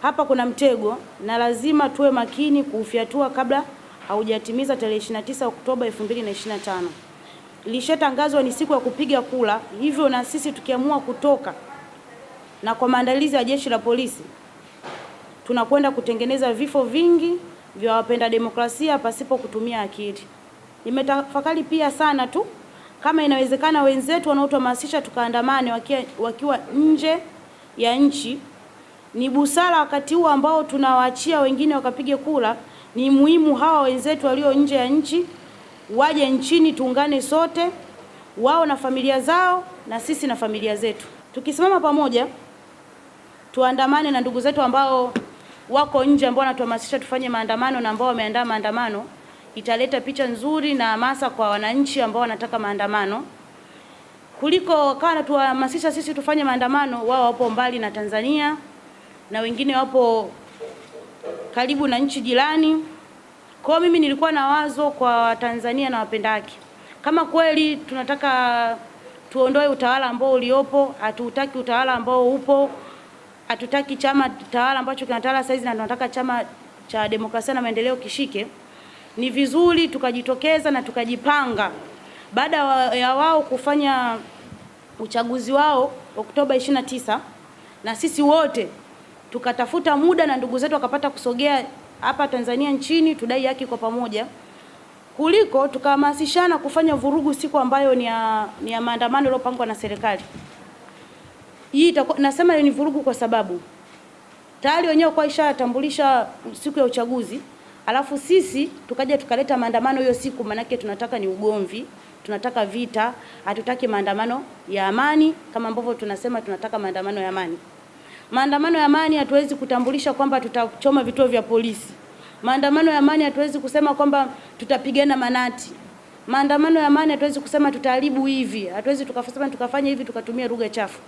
Hapa kuna mtego na lazima tuwe makini kuufyatua kabla haujatimiza tarehe 29 Oktoba 2025. Ilishatangazwa ni siku ya kupiga kura, hivyo na sisi tukiamua kutoka na kwa maandalizi ya jeshi la polisi, tunakwenda kutengeneza vifo vingi vya wapenda demokrasia pasipo kutumia akili. Nimetafakari pia sana tu kama inawezekana wenzetu wanaotuhamasisha tukaandamane wakiwa nje ya nchi. Ni busara wakati huu ambao tunawaachia wengine wakapige kura, ni muhimu hawa wenzetu walio nje ya nchi waje nchini, tuungane sote, wao na familia zao na sisi na familia zetu. Tukisimama pamoja tuandamane na ndugu zetu ambao wako nje, ambao wanatuhamasisha tufanye maandamano na ambao wameandaa maandamano, italeta picha nzuri na hamasa kwa wananchi ambao wanataka maandamano, kuliko kana tuhamasisha sisi tufanye maandamano, wao wapo mbali na Tanzania na wengine wapo karibu na nchi jirani. Kwa mimi nilikuwa na wazo kwa Tanzania na wapenda haki, kama kweli tunataka tuondoe utawala ambao uliopo, hatutaki utawala ambao upo, hatutaki chama tawala ambacho kinatawala saizi na tunataka chama cha demokrasia na maendeleo kishike, ni vizuri tukajitokeza na tukajipanga baada ya wao kufanya uchaguzi wao Oktoba 29, na sisi wote tukatafuta muda na ndugu zetu wakapata kusogea hapa Tanzania nchini, tudai haki kwa pamoja, kuliko tukahamasishana kufanya vurugu siku ambayo ni ya maandamano yaliyopangwa na serikali. Hii nasema ni vurugu kwa sababu tayari wenyewe kwa ishatambulisha siku ya uchaguzi, alafu sisi tukaja tukaleta maandamano hiyo siku. Manake tunataka ni ugomvi, tunataka vita, hatutaki maandamano ya amani kama ambavyo tunasema tunataka maandamano ya amani. Maandamano ya amani hatuwezi kutambulisha kwamba tutachoma vituo vya polisi. Maandamano ya amani hatuwezi kusema kwamba tutapigana manati. Maandamano ya amani hatuwezi kusema tutaharibu hivi, hatuwezi tukafanya hivi tukatumia lugha chafu.